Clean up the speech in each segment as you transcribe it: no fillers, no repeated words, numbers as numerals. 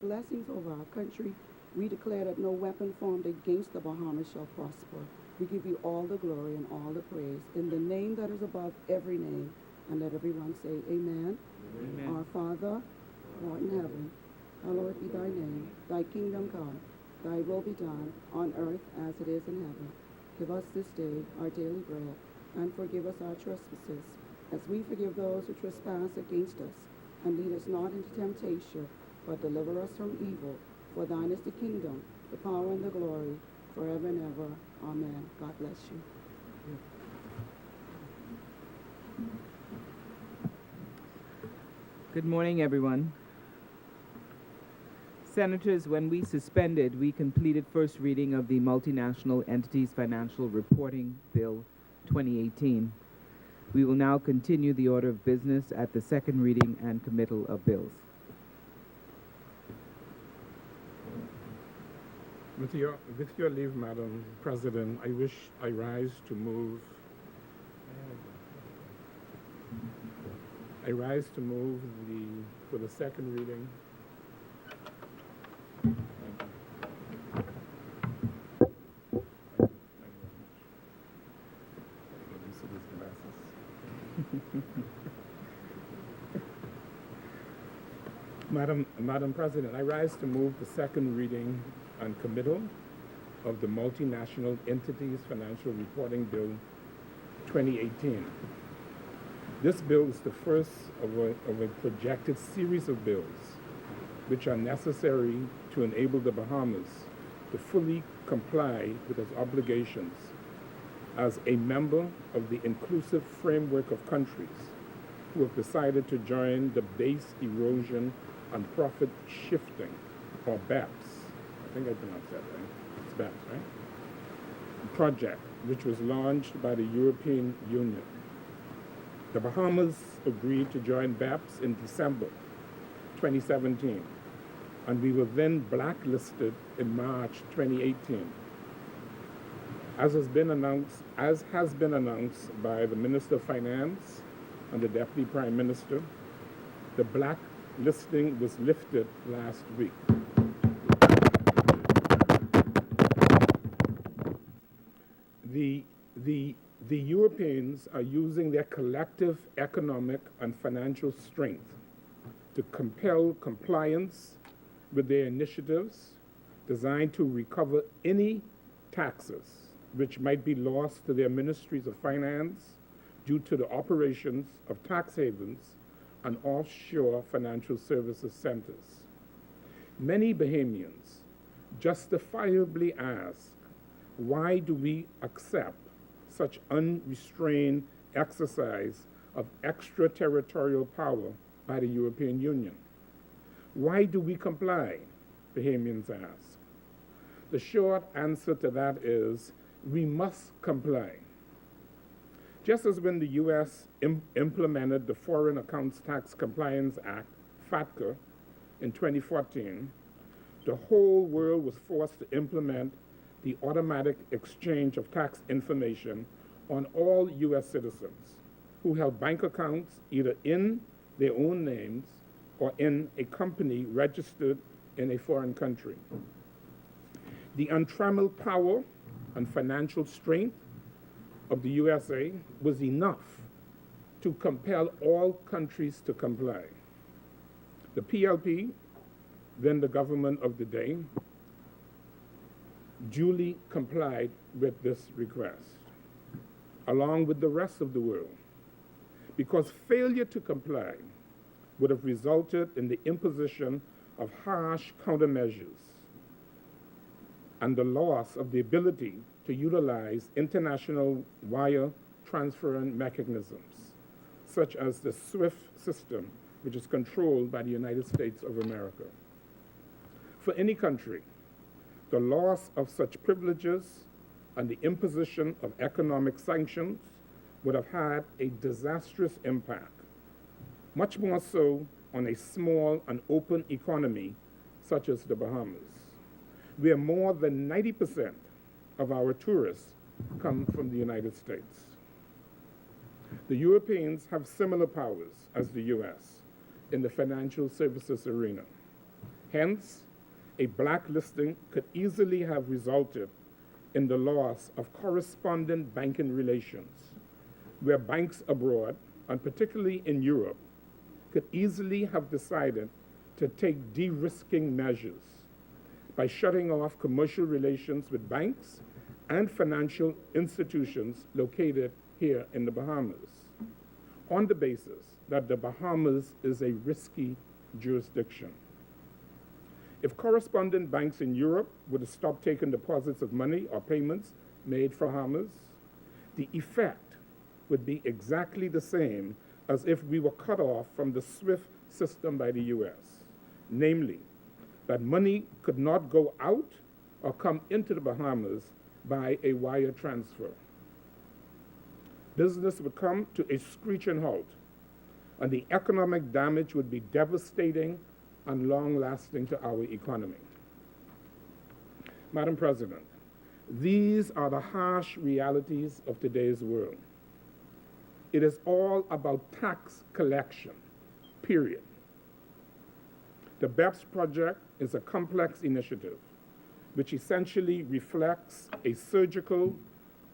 blessings over our country. We declare that no weapon formed against the Bahamas shall prosper. We give you all the glory and all the praise in the name that is above every name. And let everyone say, Amen. Amen. Our Father, who art in heaven, hallowed be thy name. Thy kingdom come. Thy will be done on earth as it is in heaven. Give us this day our daily bread, and forgive us our trespasses, as we forgive those who trespass against us. And lead us not into temptation, but deliver us from evil. For thine is the kingdom, the power, and the glory, forever and ever. Amen. God bless you. Good morning, everyone. Senators, when we suspended, we completed first reading of the Multinational Entities Financial Reporting Bill 2018. We will now continue the order of business at the second reading and committal of bills. With your leave, Madam President, I rise to move for the second reading. Madam President, I rise to move the second reading and committal of the Multinational Entities Financial Reporting Bill 2018. This bill is the first of a projected series of bills which are necessary to enable the Bahamas to fully comply with its obligations as a member of the inclusive framework of countries who have decided to join the Base Erosion and Profit Shifting, or BEPS, I think I pronounced that right, it's BEPS, right? Project, which was launched by the European Union. The Bahamas agreed to join BEPS in December 2017, and we were then blacklisted in March 2018. As has been announced by the Minister of Finance and the Deputy Prime Minister, the blacklisting was lifted last week. The Europeans are using their collective economic and financial strength to compel compliance with their initiatives designed to recover any taxes which might be lost to their ministries of finance due to the operations of tax havens and offshore financial services centers. Many Bahamians justifiably ask, why do we accept such unrestrained exercise of extraterritorial power by the European Union? Why do we comply? Bahamians ask. The short answer to that is, we must comply. Just as when the U.S. implemented the Foreign Accounts Tax Compliance Act, FATCA, in 2014, the whole world was forced to implement the automatic exchange of tax information on all U.S. citizens who held bank accounts either in their own names or in a company registered in a foreign country. The untrammeled power and financial strength of the USA was enough to compel all countries to comply. The PLP, then the government of the day, duly complied with this request, along with the rest of the world, because failure to comply would have resulted in the imposition of harsh countermeasures and the loss of the ability to utilize international wire transferring mechanisms, such as the SWIFT system, which is controlled by the United States of America. For any country, the loss of such privileges and the imposition of economic sanctions would have had a disastrous impact, much more so on a small and open economy such as the Bahamas, where more than 90% of our tourists come from the United States. The Europeans have similar powers as the US in the financial services arena. Hence, a blacklisting could easily have resulted in the loss of correspondent banking relations, where banks abroad, and particularly in Europe, could easily have decided to take de-risking measures by shutting off commercial relations with banks and financial institutions located here in the Bahamas, on the basis that the Bahamas is a risky jurisdiction. If correspondent banks in Europe would have stopped taking deposits of money or payments made for Bahamas, the effect would be exactly the same as if we were cut off from the SWIFT system by the US, namely, that money could not go out or come into the Bahamas by a wire transfer. Business would come to a screeching halt, and the economic damage would be devastating and long-lasting to our economy. Madam President, these are the harsh realities of today's world. It is all about tax collection, period. The BEPS project is a complex initiative which essentially reflects a surgical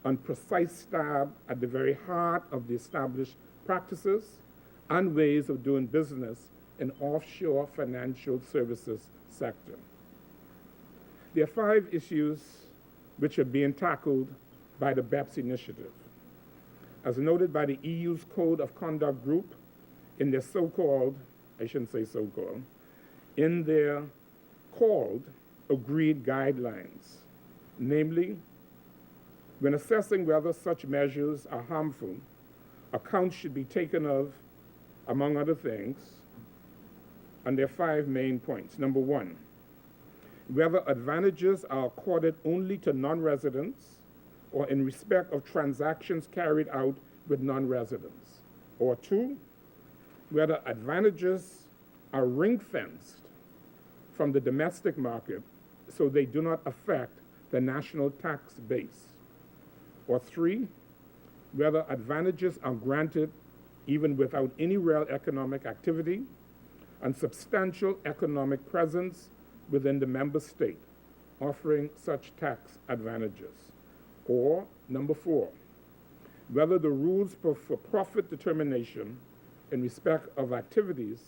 and precise stab at the very heart of the established practices and ways of doing business in offshore financial services sector. There are 5 issues which are being tackled by the BEPS initiative. As noted by the EU's Code of Conduct Group in their so-called, I shouldn't say so-called, in their called agreed guidelines, namely, when assessing whether such measures are harmful, account should be taken of, among other things, and there are 5 main points. Number 1, whether advantages are accorded only to non-residents or in respect of transactions carried out with non-residents. Or 2, whether advantages are ring-fenced from the domestic market so they do not affect the national tax base. Or 3, whether advantages are granted even without any real economic activity and substantial economic presence within the member state, offering such tax advantages. Or, number 4, whether the rules for profit determination in respect of activities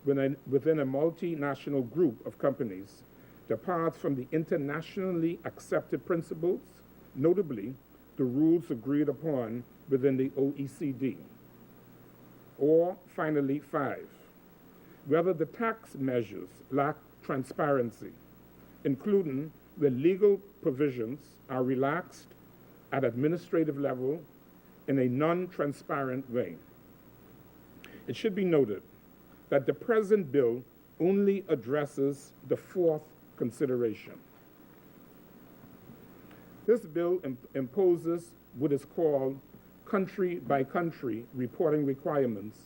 within a multinational group of companies depart from the internationally accepted principles, notably the rules agreed upon within the OECD. Or, finally, 5, whether the tax measures lack transparency, including where legal provisions are relaxed at administrative level in a non-transparent way. It should be noted that the present bill only addresses the 4th consideration. This bill imposes what is called country-by-country reporting requirements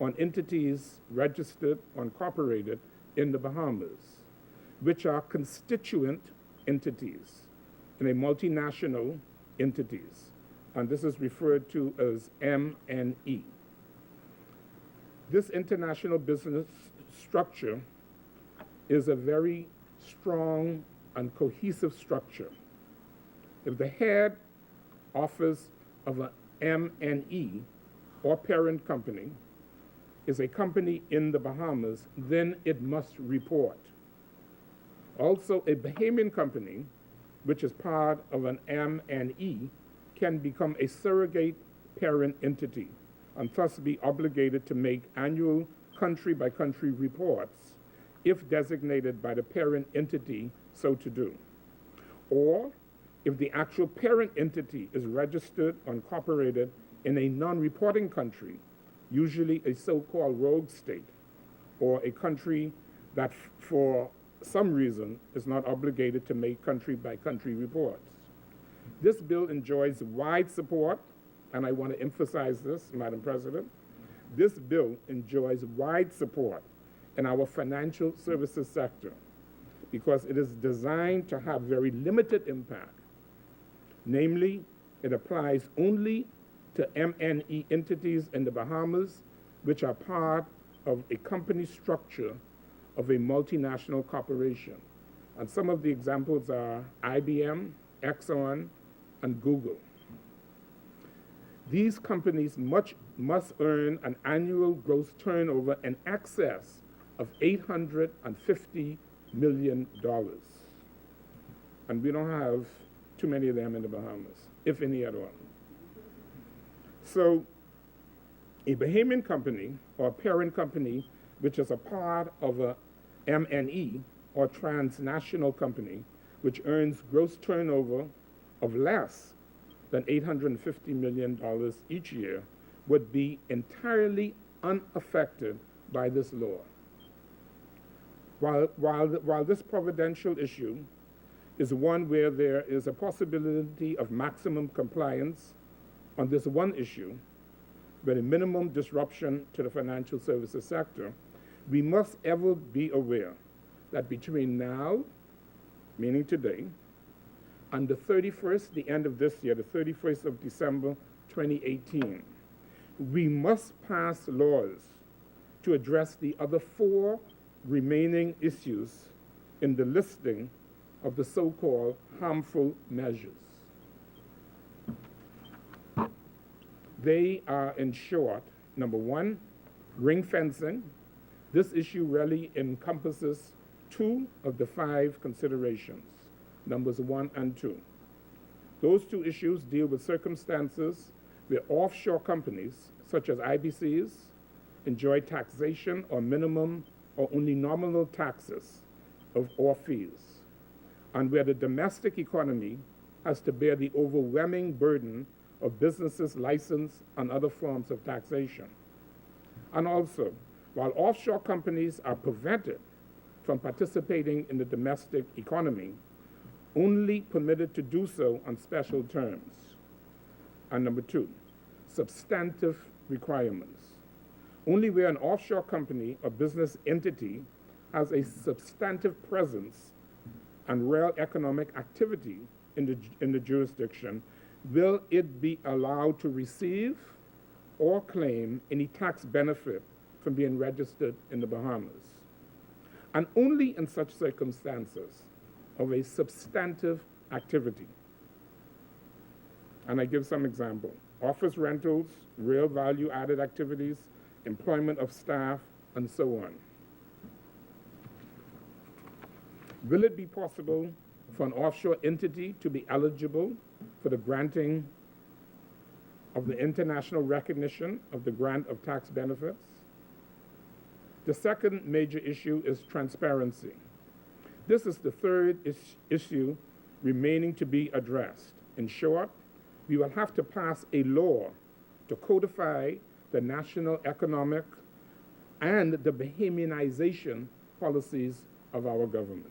on entities registered or incorporated in the Bahamas, which are constituent entities in a multinational entities, and this is referred to as M&E. This international business structure is a very strong and cohesive structure. If the head office of an M&E or parent company is a company in the Bahamas, then it must report. Also, a Bahamian company, which is part of an M&E, can become a surrogate parent entity and thus be obligated to make annual country-by-country reports if designated by the parent entity so to do. Or if the actual parent entity is registered or incorporated in a non-reporting country, usually a so-called rogue state, or a country that for some reason is not obligated to make country-by-country reports. This bill enjoys wide support, and I want to emphasize this, Madam President. This bill enjoys wide support in our financial services sector because it is designed to have very limited impact. Namely, it applies only to M&E entities in the Bahamas which are part of a company structure of a multinational corporation. And some of the examples are IBM, Exxon, and Google. These companies must earn an annual gross turnover in excess of $850 million. And we don't have too many of them in the Bahamas, if any at all. So a Bahamian company or a parent company which is a part of a MNE or transnational company which earns gross turnover of less than $850 million each year would be entirely unaffected by this law. While this providential issue is one where there is a possibility of maximum compliance on this one issue, but a minimum disruption to the financial services sector, we must ever be aware that between now, meaning today, and the 31st, the end of this year, the 31st of December 2018, we must pass laws to address the other 4 remaining issues in the listing of the so-called harmful measures. They are, in short, number 1, ring fencing. This issue really encompasses 2 of the 5 considerations, numbers 1 and 2. Those 2 issues deal with circumstances where offshore companies, such as IBCs, enjoy taxation or minimum or only nominal taxes or fees, and where the domestic economy has to bear the overwhelming burden of businesses' license and other forms of taxation. And also, while offshore companies are prevented from participating in the domestic economy, only permitted to do so on special terms. And number 2, substantive requirements. Only where an offshore company or business entity has a substantive presence and real economic activity in the jurisdiction will it be allowed to receive or claim any tax benefit from being registered in the Bahamas. And only in such circumstances of a substantive activity. And I give some example. Office rentals, real value-added activities, employment of staff, and so on. Will it be possible for an offshore entity to be eligible for the granting of the international recognition of the grant of tax benefits? The second major issue is transparency. This is the third issue remaining to be addressed. In short, we will have to pass a law to codify the national economic and the Bahamianization policies of our government.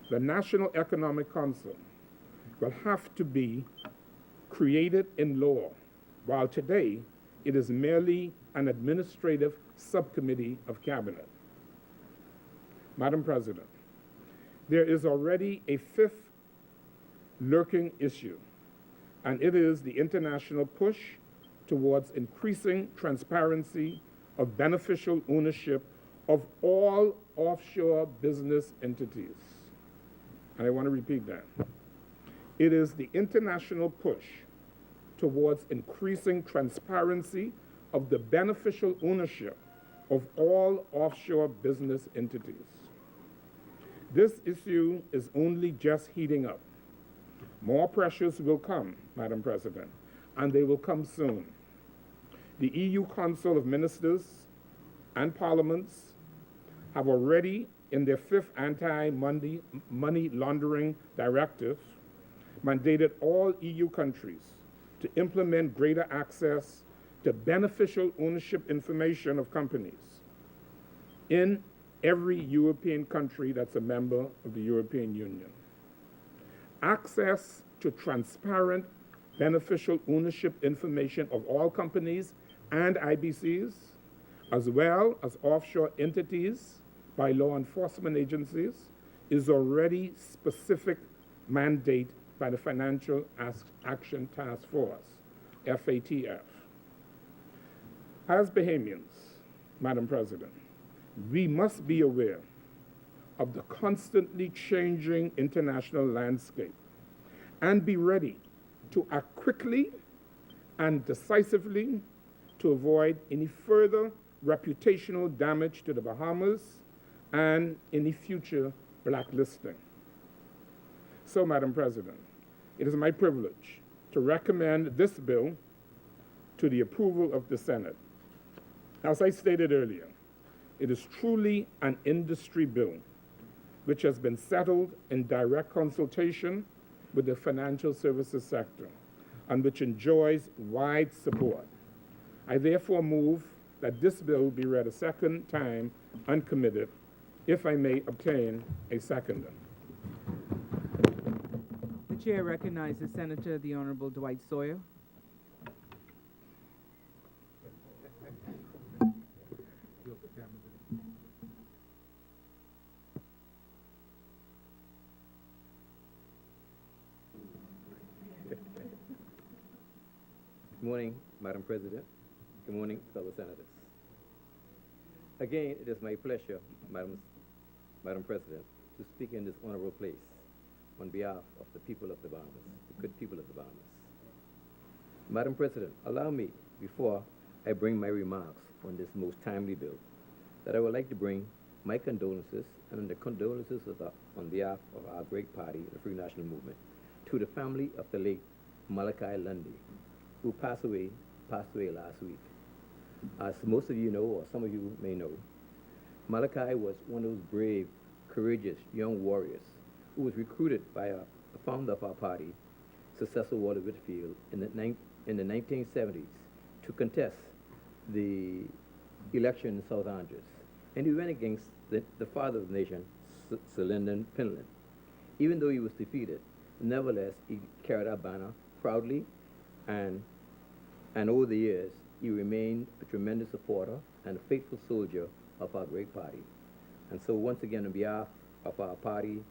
The National Economic Council will have to be created in law, while today it is merely an administrative subcommittee of cabinet. Madam President, there is already a 5th lurking issue, and it is the international push towards increasing transparency of beneficial ownership of all offshore business entities. And I want to repeat that. It is the international push towards increasing transparency of the beneficial ownership of all offshore business entities. This issue is only just heating up. More pressures will come, Madam President, and they will come soon. The EU Council of Ministers and Parliaments have already, in their 5th anti-money laundering directive, mandated all EU countries to implement greater access to beneficial ownership information of companies in every European country that's a member of the European Union. Access to transparent beneficial ownership information of all companies and IBCs, as well as offshore entities by law enforcement agencies, is already specific mandate by the Financial Action Task Force, FATF. As Bahamians, Madam President, we must be aware of the constantly changing international landscape and be ready to act quickly and decisively to avoid any further reputational damage to the Bahamas and any future blacklisting. So, Madam President, it is my privilege to recommend this bill to the approval of the Senate. As I stated earlier, it is truly an industry bill which has been settled in direct consultation with the financial services sector and which enjoys wide support. I therefore move that this bill be read a second time uncommitted, if I may obtain a seconder. The chair recognizes Senator the Honorable Dwight Sawyer. Good morning, Madam President. Good morning, fellow senators. Again, it is my pleasure, Madam President, to speak in this honorable place on behalf of the people of the Bahamas, the good people of the Bahamas. Madam President, allow me, before I bring my remarks on this most timely bill, that I would like to bring my condolences and the condolences on behalf of our great party, the Free National Movement, to the family of the late Malachi Lundy, who passed away last week. As most of you know, or some of you may know, Malachi was one of those brave, courageous young warriors who was recruited by the founder of our party, successor Walter Whitfield, in the 1970s to contest the election in South Andres. And he went against the father of the nation, Sir Lyndon Pinland. Even though he was defeated, nevertheless, he carried our banner proudly, and over the years, he remained a tremendous supporter and a faithful soldier of our great party. And so once again, on behalf of our party,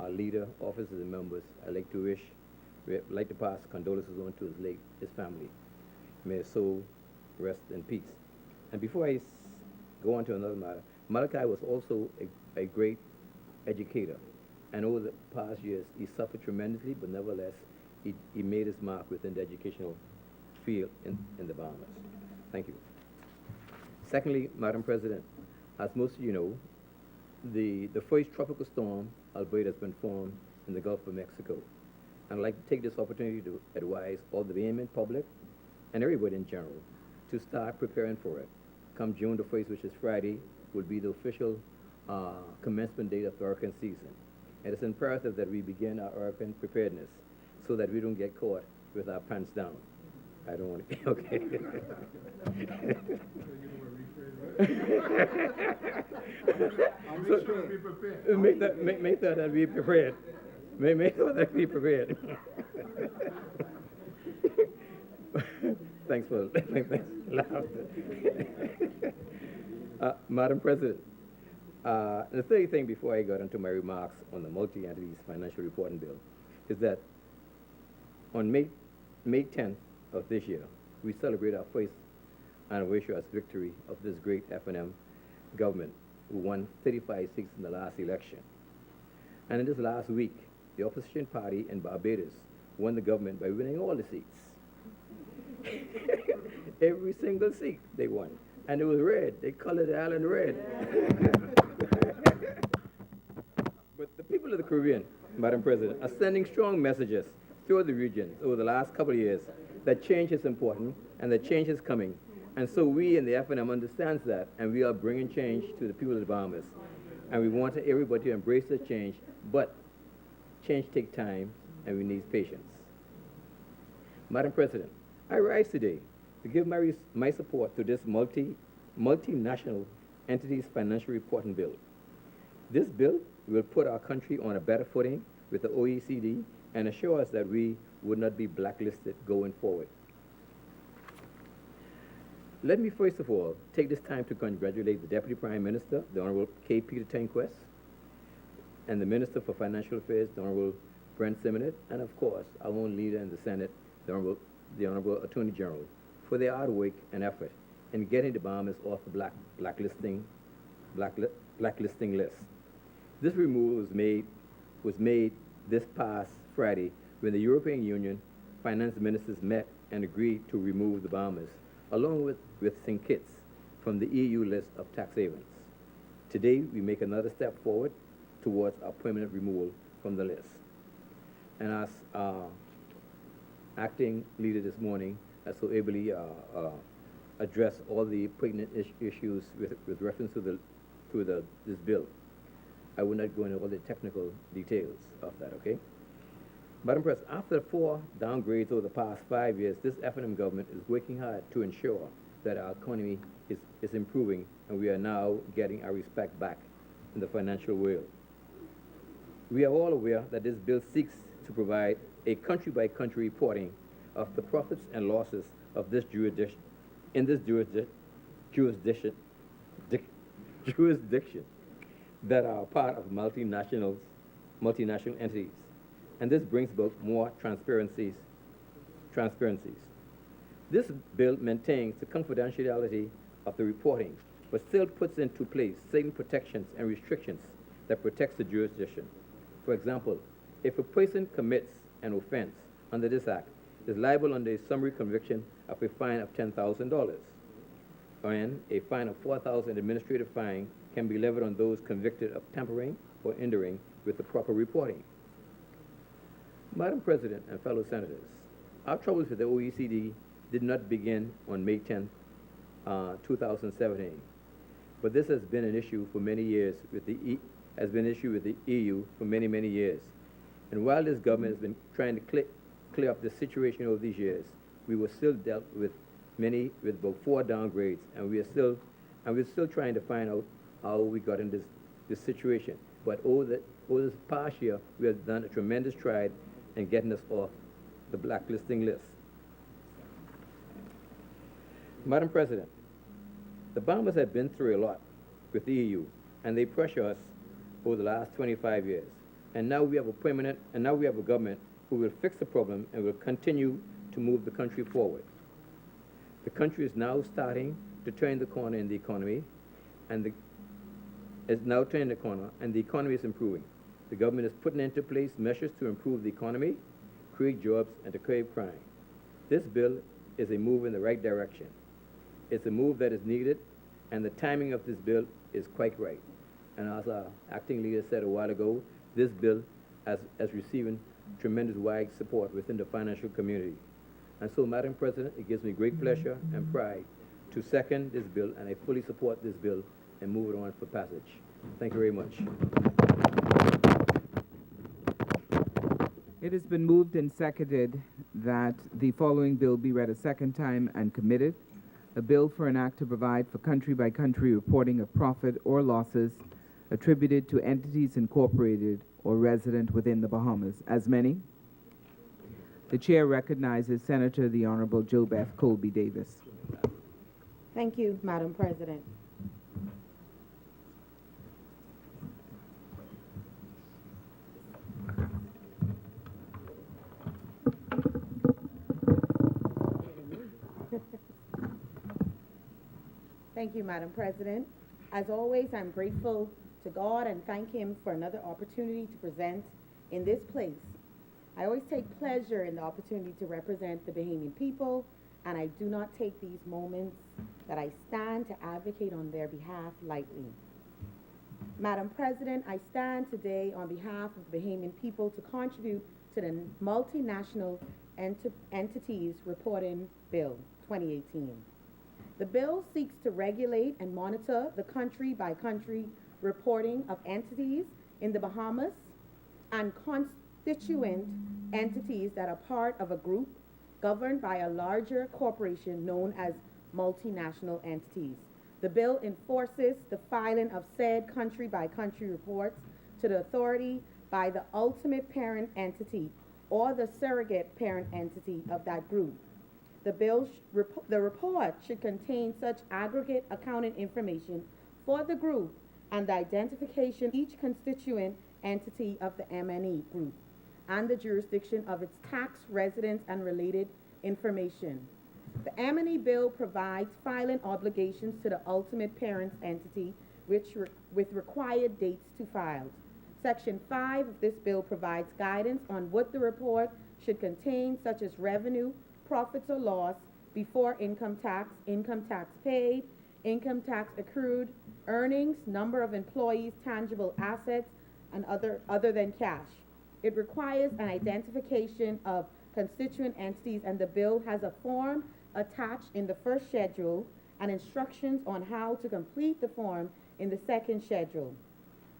our leader, officers, and members, I'd like to pass condolences on to his family. May his soul rest in peace. And before I go on to another matter, Malachi was also a great educator. And over the past years, he suffered tremendously, but nevertheless, he made his mark within the educational field in the Bahamas. Thank you. Secondly, Madam President, as most of you know, the first tropical storm, Alberta, has been formed in the Gulf of Mexico. And I'd like to take this opportunity to advise all the Bahamian public and everybody in general to start preparing for it. Come June the 1st, which is Friday, will be the official commencement date of the hurricane season. And it's imperative that we begin our hurricane preparedness so that we don't get caught with our pants down. I don't want to, okay. Make that be prepared. Make that be prepared. Thanks for laughing. Madam President, the third thing before I got into my remarks on the multi-entities financial reporting bill is that on May 10th of this year, we celebrate our first anniversary as victory of this great F&M government who won 35 seats in the last election. And in this last week, the opposition party in Barbados won the government by winning all the seats. Every single seat they won. And it was red. They colored the island red. But the people of the Caribbean, Madam President, are sending strong messages throughout the region over the last couple of years that change is important and that change is coming. And so we in the F&M understands that, and we are bringing change to the people of the Bahamas. And we want everybody to embrace the change, but change takes time, and we need patience. Madam President, I rise today to give my support to this multinational entities financial reporting bill. This bill will put our country on a better footing with the OECD and assure us that we would not be blacklisted going forward. Let me first of all take this time to congratulate the Deputy Prime Minister, the Honorable K. Peter Tenquest, and the Minister for Financial Affairs, the Honorable Brent Simonet, and of course, our own leader in the Senate, the Honorable Attorney General, for their hard work and effort in getting the Bahamas off the blacklisting blacklisting list. This removal was made this past Friday when the European Union finance ministers met and agreed to remove the Bahamas, along with St. Kitts, from the EU list of tax havens. Today, we make another step forward towards our permanent removal from the list. And as acting leader this morning has so ably addressed all the pregnant issues with reference to this bill, I will not go into all the technical details of that, okay? Madam President, after 4 downgrades over the past 5 years, this F&M government is working hard to ensure that our economy is improving and we are now getting our respect back in the financial world. We are all aware that this bill seeks to provide a country-by-country reporting of the profits and losses of this jurisdiction, jurisdiction that are part of multinational entities. And this brings about more transparencies. This bill maintains the confidentiality of the reporting, but still puts into place certain protections and restrictions that protects the jurisdiction. For example, if a person commits an offense under this act, is liable under a summary conviction of a fine of $10,000, and a fine of $4,000 administrative fine can be levied on those convicted of tampering or hindering with the proper reporting. Madam President and fellow senators, our troubles with the OECD did not begin on May 10, 2017, but this has been an issue for many years with the EU for many, many years. And while this government has been trying to clear up the situation over these years, we were still dealt with about 4 downgrades, and we're still trying to find out how we got in this situation. But over this past year, we have done a tremendous stride in getting us off the blacklisting list. Madam President, the Bahamas have been through a lot with the EU, and they pressure us over the last 25 years. And now we have a government who will fix the problem and will continue to move the country forward. The country is now starting to turn the corner in the economy, and the economy is improving. The government is putting into place measures to improve the economy, create jobs, and to curb crime. This bill is a move in the right direction. It's a move that is needed, and the timing of this bill is quite right. And as our acting leader said a while ago, this bill is receiving tremendous wide support within the financial community. And so, Madam President, it gives me great pleasure and pride to second this bill, and I fully support this bill and move it on for passage. Thank you very much. It has been moved and seconded that the following bill be read a second time and committed. A bill for an act to provide for country-by-country reporting of profit or losses attributed to entities incorporated or resident within the Bahamas. As many? The chair recognizes Senator the Honorable JoBeth Colby Davis. Thank you, Madam President. Thank you, Madam President. As always, I'm grateful to God and thank Him for another opportunity to present in this place. I always take pleasure in the opportunity to represent the Bahamian people, and I do not take these moments that I stand to advocate on their behalf lightly. Madam President, I stand today on behalf of the Bahamian people to contribute to the Multinational Entities Reporting Bill 2018. The bill seeks to regulate and monitor the country-by-country reporting of entities in the Bahamas and constituent entities that are part of a group governed by a larger corporation known as multinational entities. The bill enforces the filing of said country-by-country reports to the authority by the ultimate parent entity or the surrogate parent entity of that group. The report should contain such aggregate accounting information for the group and the identification of each constituent entity of the M&E group and the jurisdiction of its tax residents and related information. The M&E bill provides filing obligations to the ultimate parent entity with required dates to file. Section 5 of this bill provides guidance on what the report should contain, such as revenue, profits or loss, before income tax paid, income tax accrued, earnings, number of employees, tangible assets, and other than cash. It requires an identification of constituent entities, and the bill has a form attached in the first schedule and instructions on how to complete the form in the second schedule.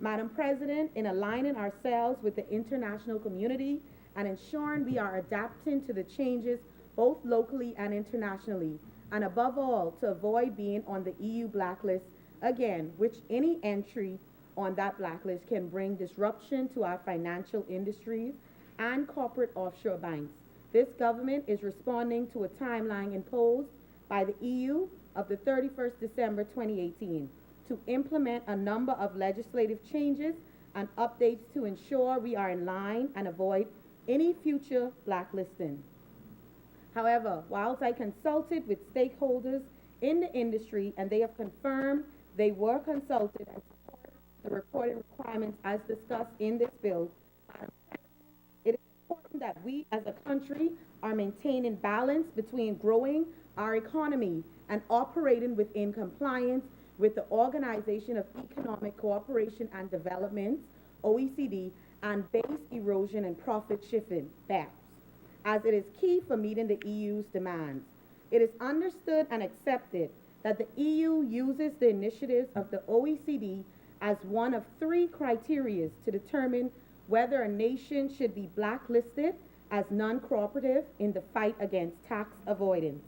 Madam President, in aligning ourselves with the international community and ensuring we are adapting to the changes both locally and internationally, and above all, to avoid being on the EU blacklist again, which any entry on that blacklist can bring disruption to our financial industries and corporate offshore banks. This government is responding to a timeline imposed by the EU of the 31st December 2018 to implement a number of legislative changes and updates to ensure we are in line and avoid any future blacklisting. However, whilst I consulted with stakeholders in the industry and they have confirmed they were consulted and support the reporting requirements as discussed in this bill, it is important that we as a country are maintaining balance between growing our economy and operating within compliance with the Organization of Economic Cooperation and Development, OECD, and base erosion and profit shifting, BEPS, as it is key for meeting the EU's demands. It is understood and accepted that the EU uses the initiatives of the OECD as one of 3 criteria to determine whether a nation should be blacklisted as non-cooperative in the fight against tax avoidance.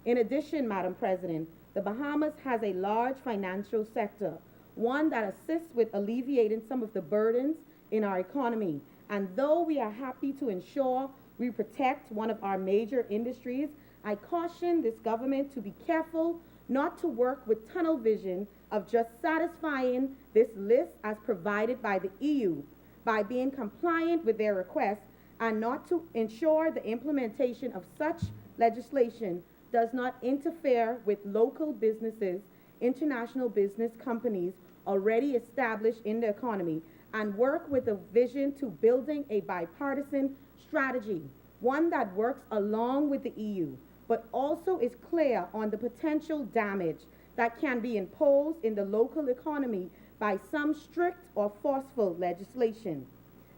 In addition, Madam President, the Bahamas has a large financial sector, one that assists with alleviating some of the burdens in our economy. And though we are happy to ensure we protect one of our major industries, I caution this government to be careful not to work with tunnel vision of just satisfying this list as provided by the EU by being compliant with their requests, and not to ensure the implementation of such legislation does not interfere with local businesses, international business companies already established in the economy, and work with a vision to building a bipartisan strategy, one that works along with the EU, but also is clear on the potential damage that can be imposed in the local economy by some strict or forceful legislation.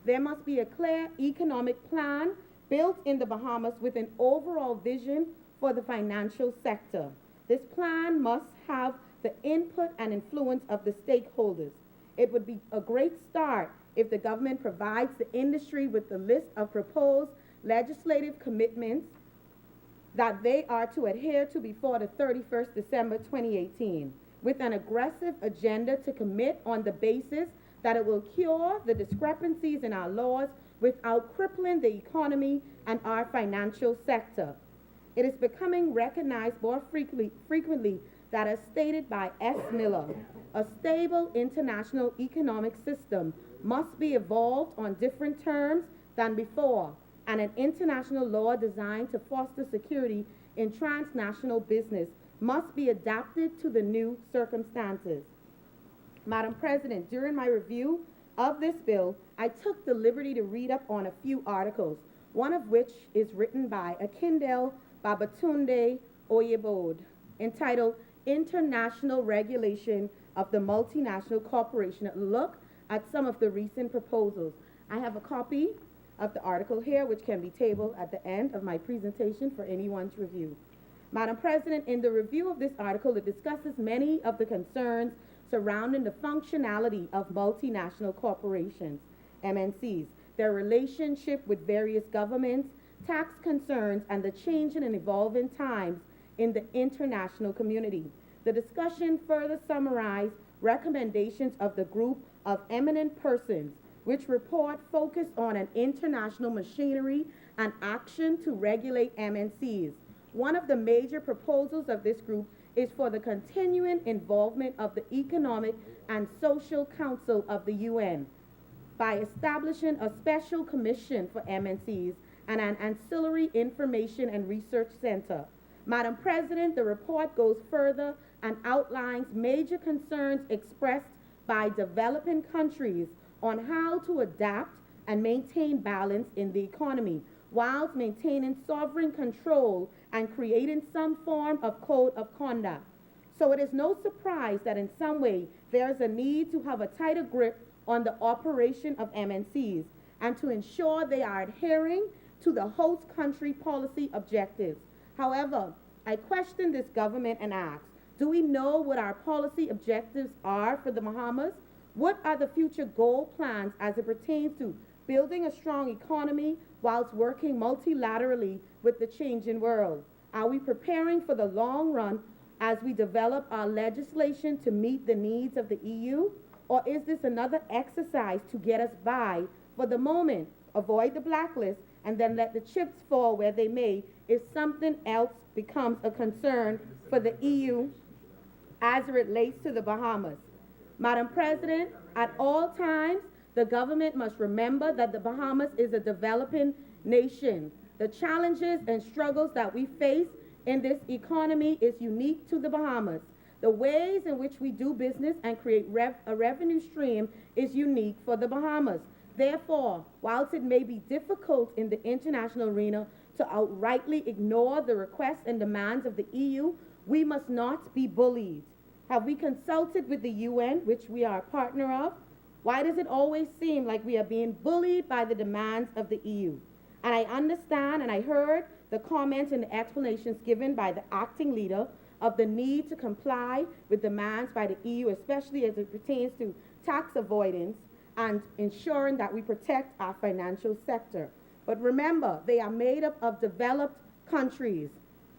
There must be a clear economic plan built in the Bahamas with an overall vision for the financial sector. This plan must have the input and influence of the stakeholders. It would be a great start if the government provides the industry with the list of proposed legislative commitments that they are to adhere to before the 31st December 2018, with an aggressive agenda to commit on the basis that it will cure the discrepancies in our laws without crippling the economy and our financial sector. It is becoming recognized more frequently that, as stated by S. Miller, a stable international economic system must be evolved on different terms than before, and an international law designed to foster security in transnational business must be adapted to the new circumstances. Madam President, during my review of this bill, I took the liberty to read up on a few articles, one of which is written by Akindele Babatunde Oyebode, entitled International Regulation of the Multinational Corporation, a look at some of the recent proposals. I have a copy of the article here, which can be tabled at the end of my presentation for anyone to review. Madam President, in the review of this article, it discusses many of the concerns surrounding the functionality of multinational corporations, MNCs, their relationship with various governments, tax concerns, and the changing and evolving times in the international community. The discussion further summarized recommendations of the group of eminent persons, which report focused on an international machinery and action to regulate MNCs. One of the major proposals of this group is for the continuing involvement of the Economic and Social Council of the UN by establishing a special commission for MNCs and an ancillary information and research center. Madam President, the report goes further and outlines major concerns expressed by developing countries on how to adapt and maintain balance in the economy, whilst maintaining sovereign control and creating some form of code of conduct. So it is no surprise that in some way there is a need to have a tighter grip on the operation of MNCs and to ensure they are adhering to the host country policy objectives. However, I question this government and ask, do we know what our policy objectives are for the Bahamas? What are the future goal plans as it pertains to building a strong economy whilst working multilaterally with the changing world? Are we preparing for the long run as we develop our legislation to meet the needs of the EU? Or is this another exercise to get us by for the moment, avoid the blacklist, and then let the chips fall where they may if something else becomes a concern for the EU as it relates to the Bahamas? Madam President, at all times, the government must remember that the Bahamas is a developing nation. The challenges and struggles that we face in this economy is unique to the Bahamas. The ways in which we do business and create a revenue stream is unique for the Bahamas. Therefore, whilst it may be difficult in the international arena to outrightly ignore the requests and demands of the EU, we must not be bullied. Have we consulted with the UN, which we are a partner of? Why does it always seem like we are being bullied by the demands of the EU? And I understand and I heard the comments and the explanations given by the acting leader of the need to comply with demands by the EU, especially as it pertains to tax avoidance and ensuring that we protect our financial sector. But remember, they are made up of developed countries.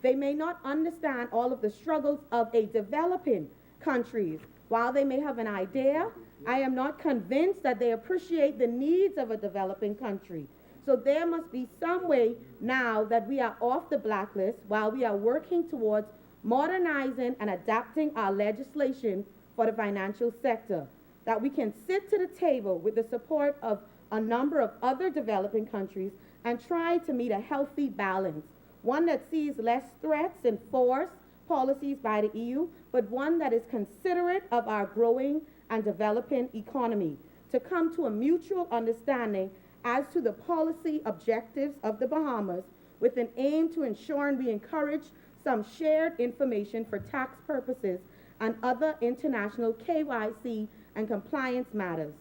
They may not understand all of the struggles of a developing countries. While they may have an idea, I am not convinced that they appreciate the needs of a developing country. So there must be some way now that we are off the blacklist while we are working towards modernizing and adapting our legislation for the financial sector, that we can sit to the table with the support of a number of other developing countries and try to meet a healthy balance, one that sees less threats and force policies by the EU, but one that is considerate of our growing and developing economy, to come to a mutual understanding as to the policy objectives of the Bahamas with an aim to ensuring we encourage some shared information for tax purposes and other international KYC and compliance matters.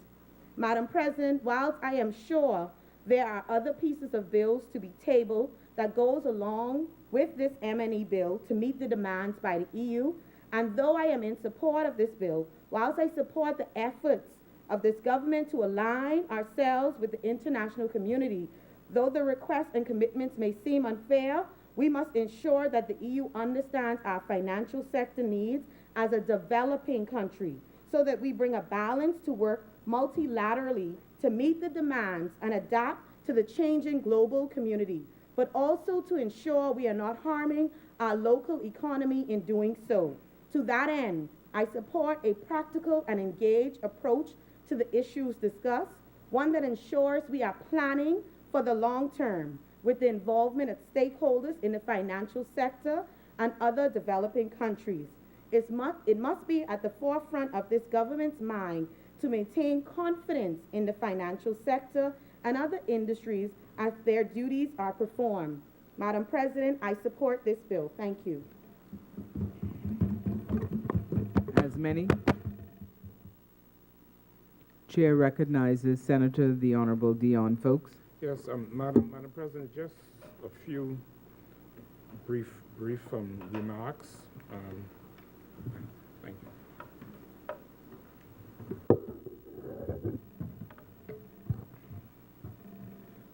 Madam President, whilst I am sure there are other pieces of bills to be tabled that goes along with this M&E bill to meet the demands by the EU, and though I am in support of this bill, whilst I support the efforts of this government to align ourselves with the international community, though the requests and commitments may seem unfair, we must ensure that the EU understands our financial sector needs as a developing country, so that we bring a balance to work multilaterally to meet the demands and adapt to the changing global community, but also to ensure we are not harming our local economy in doing so. To that end, I support a practical and engaged approach to the issues discussed, one that ensures we are planning for the long term with the involvement of stakeholders in the financial sector and other developing countries. It must be at the forefront of this government's mind to maintain confidence in the financial sector and other industries as their duties are performed. Madam President, I support this bill. Thank you. As many. Chair recognizes Senator the Honorable Dion Folks. Yes, Madam President, just a few brief remarks. Thank you.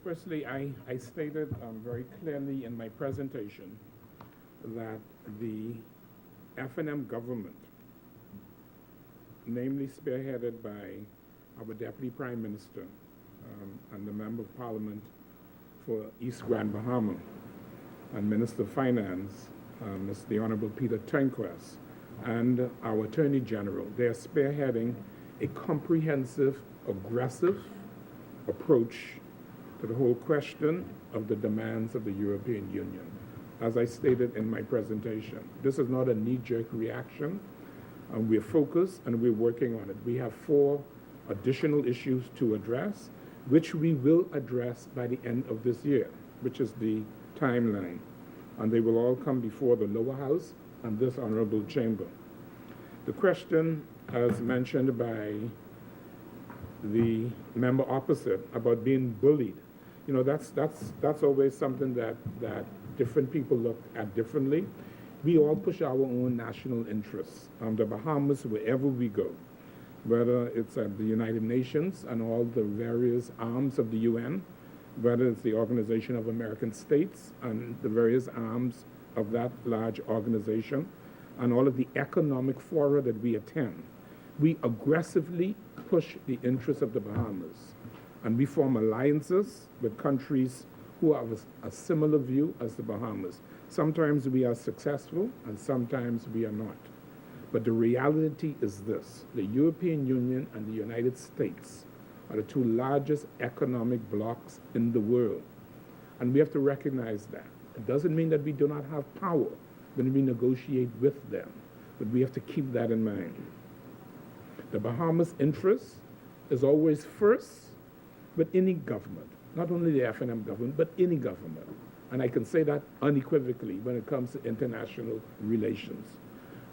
Firstly, I stated very clearly in my presentation that the F&M government, namely spearheaded by our Deputy Prime Minister and the Member of Parliament for East Grand Bahama, and Minister of Finance, the Honorable Peter Tenquest, and our Attorney General. They are spearheading a comprehensive, aggressive approach to the whole question of the demands of the European Union. as I stated in my presentation. This is not a knee-jerk reaction. We're focused and we're working on it. We have 4 additional issues to address, which we will address by the end of this year, which is the timeline. And they will all come before the lower house and this honorable chamber. The question, as mentioned by the member opposite about being bullied, you know, that's always something that different people look at differently. We all push our own national interests. The Bahamas, wherever we go, whether it's at the United Nations and all the various arms of the UN, whether it's the Organization of American States and the various arms of that large organization, and all of the economic fora that we attend, we aggressively push the interests of the Bahamas. And we form alliances with countries who have a similar view as the Bahamas. Sometimes we are successful and sometimes we are not. But the reality is this: the European Union and the United States are the 2 largest economic blocs in the world. And we have to recognize that. It doesn't mean that we do not have power when we negotiate with them, but we have to keep that in mind. The Bahamas' interest is always first with any government, not only the F&M government, but any government. And I can say that unequivocally when it comes to international relations.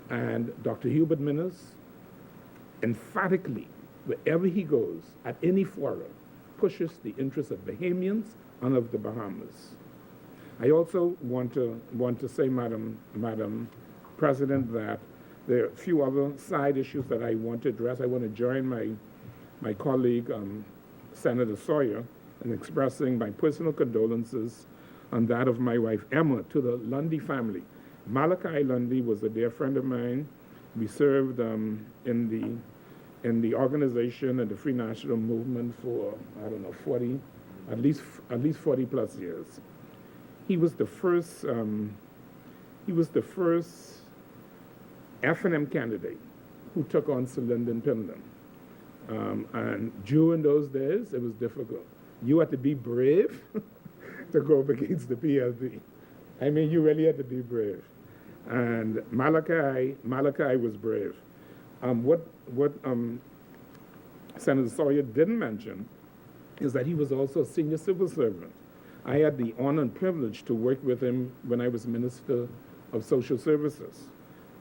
And Dr. Hubert Minnis emphatically, wherever he goes, at any forum, pushes the interests of Bahamians and of the Bahamas. I also want to say, Madam President, that there are a few other side issues that I want to address. I want to join my colleague, Senator Sawyer, in expressing my personal condolences and that of my wife, Emma, to the Lundy family. Malachi Lundy was a dear friend of mine. We served in the organization and the Free National Movement for, I don't know, at least 40 plus years. He was the first F&M candidate who took on Sir Lyndon Pindon. And during those days, it was difficult. You had to be brave to go up against the PLP. I mean, you really had to be brave. And Malachi was brave. What Senator Sawyer didn't mention is that he was also a senior civil servant. I had the honor and privilege to work with him when I was Minister of Social Services.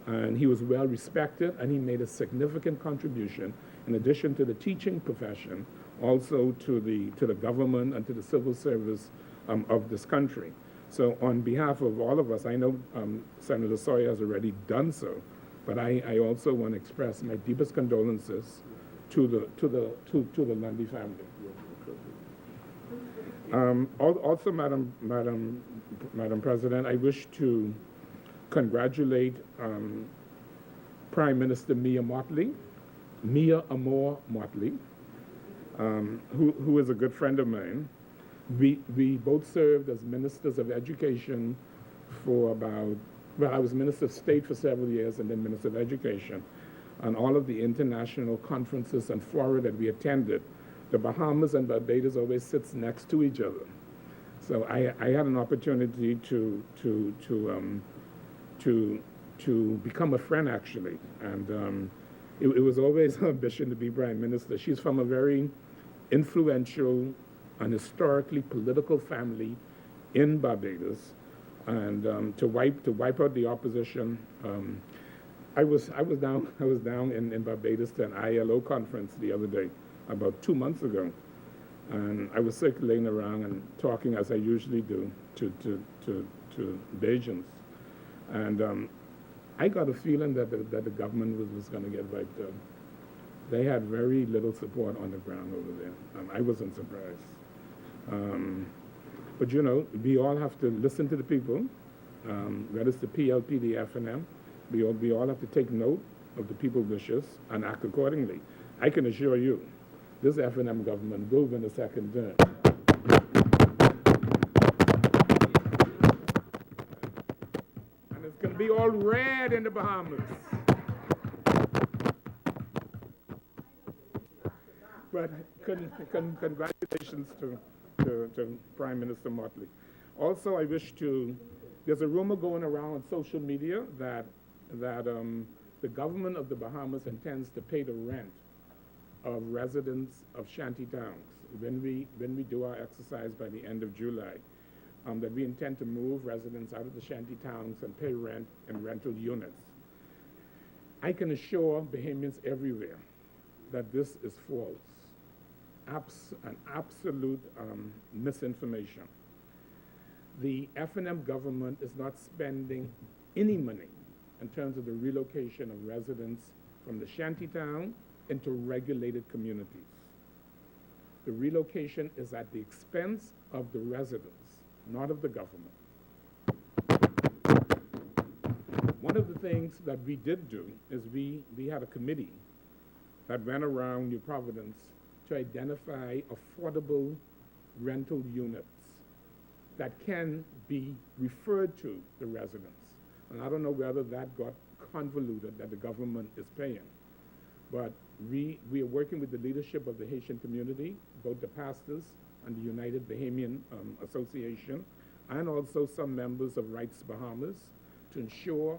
And he was well respected, and he made a significant contribution, in addition to the teaching profession, also to the government and to the civil service of this country. So on behalf of all of us, I know Senator Sawyer has already done so, but I also want to express my deepest condolences to the Lundy family. Also, Madam President, I wish to congratulate Prime Minister Mia Amor Motley, who is a good friend of mine. We both served as ministers of education for I was Minister of State for several years and then Minister of Education. On all of the international conferences and fora that we attended, the Bahamas and Barbados always sits next to each other. So I had an opportunity to become a friend, actually. And it was always her ambition to be Prime Minister. She's from a very influential and historically political family in Barbados. And to wipe out the opposition, I was down in Barbados to an ILO conference the other day, about 2 months ago. And I was circulating around and talking, as I usually do, to Bajans. And I got a feeling that the government was going to get wiped out. They had very little support on the ground over there. I wasn't surprised. But, you know, we all have to listen to the people, whether it's the PLP, the F&M. We all have to take note of the people's wishes and act accordingly. I can assure you, this F&M government will win a second term. And it's going to be all red in the Bahamas. But congratulations to Prime Minister Motley. Also, I wish to There's a rumor going around on social media that the government of the Bahamas intends to pay the rent of residents of shanty towns when we do our exercise by the end of July. That we intend to move residents out of the shanty towns and pay rent in rental units. I can assure Bahamians everywhere that this is false, an absolute misinformation. The F&M government is not spending any money in terms of the relocation of residents from the shantytown into regulated communities. The relocation is at the expense of the residents, not of the government. One of the things that we did do is we had a committee that went around New Providence to identify affordable rental units that can be referred to the residents. And I don't know whether that got convoluted, that the government is paying. But we are working with the leadership of the Haitian community, both the pastors and the United Bahamian Association, and also some members of Rights Bahamas, to ensure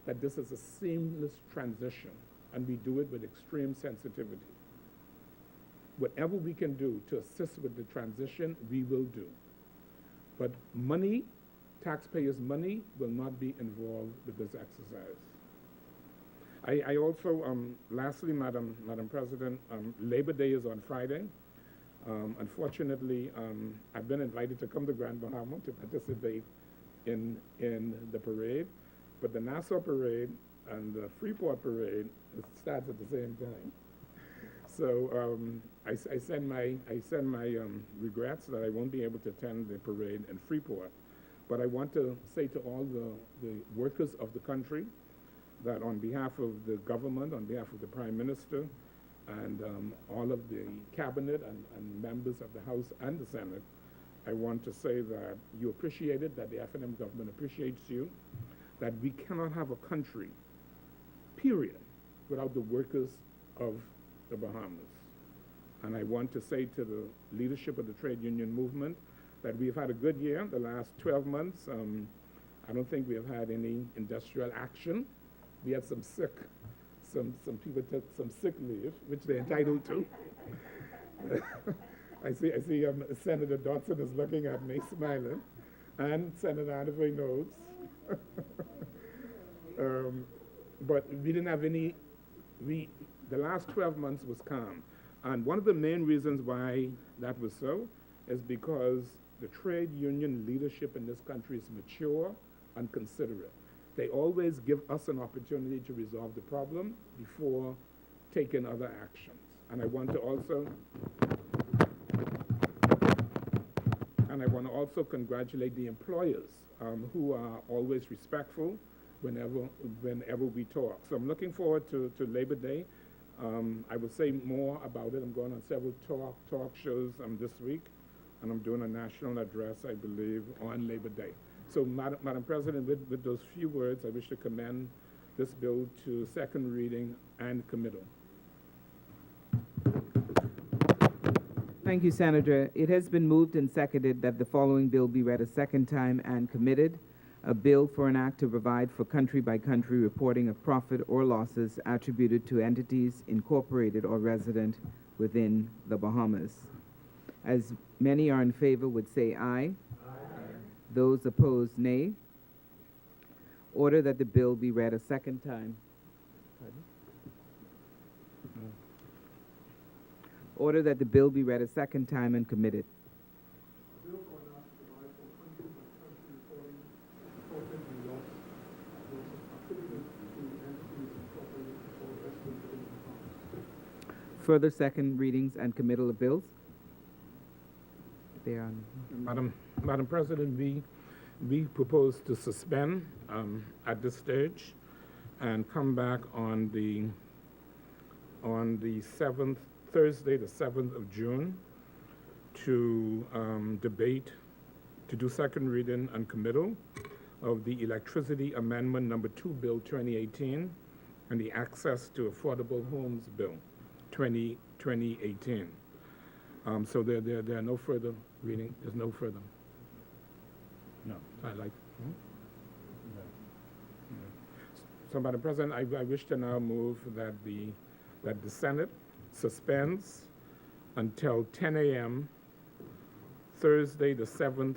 that this is a seamless transition, and we do it with extreme sensitivity. Whatever we can do to assist with the transition, we will do. But money, taxpayers' money, will not be involved with this exercise. I also, lastly, Madam President, Labor Day is on Friday. Unfortunately, I've been invited to come to Grand Bahama to participate in the parade, but the Nassau parade and the Freeport parade starts at the same time. So I send my regrets that I won't be able to attend the parade in Freeport. But I want to say to all the workers of the country that on behalf of the government, on behalf of the Prime Minister, and all of the cabinet and members of the House and the Senate, I want to say that you appreciate it, that the F&M government appreciates you, that we cannot have a country, period, without the workers of the Bahamas. And I want to say to the leadership of the trade union movement that we've had a good year, the last 12 months. I don't think we have had any industrial action. We had some people took some sick leave, which they're entitled to. I see Senator Dodson is looking at me, smiling, and Senator Annesley knows. But we didn't have any, the last 12 months was calm. And one of the main reasons why that was so is because the trade union leadership in this country is mature and considerate. They always give us an opportunity to resolve the problem before taking other actions. And I want to also congratulate the employers who are always respectful whenever we talk. So I'm looking forward to Labor Day. I will say more about it. I'm going on several talk shows this week, and I'm doing a national address, I believe, on Labor Day. So, Madam President, with those few words, I wish to commend this bill to second reading and committal. Thank you, Senator. It has been moved and seconded that the following bill be read a second time and committed. A bill for an act to provide for country-by-country reporting of profit or losses attributed to entities incorporated or resident within the Bahamas. As many are in favor would say aye. Those opposed, nay. Order that the bill be read a second time. Pardon? Order that the bill be read a second time and committed. Further second readings and committal of bills. They are on. Madam President, we propose to suspend at this stage and come back on the 7th, Thursday, the 7th of June, to debate, to do second reading and committal of the Electricity Amendment Number 2 Bill 2018 and the Access to Affordable Homes Bill 2018. So there are no further reading. There's no further. No, I like. So, Madam President, I wish to now move that the Senate suspends until 10 a.m. Thursday, the 7th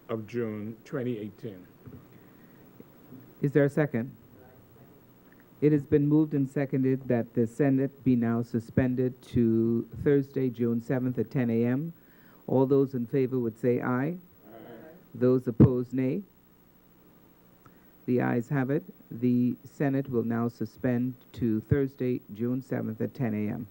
of June, 2018. Is there a second? It has been moved and seconded that the Senate be now suspended to Thursday, June 7th at 10 a.m. All those in favor would say aye. Aye. Those opposed, nay. The ayes have it. The Senate will now suspend to Thursday, June 7th at 10 a.m.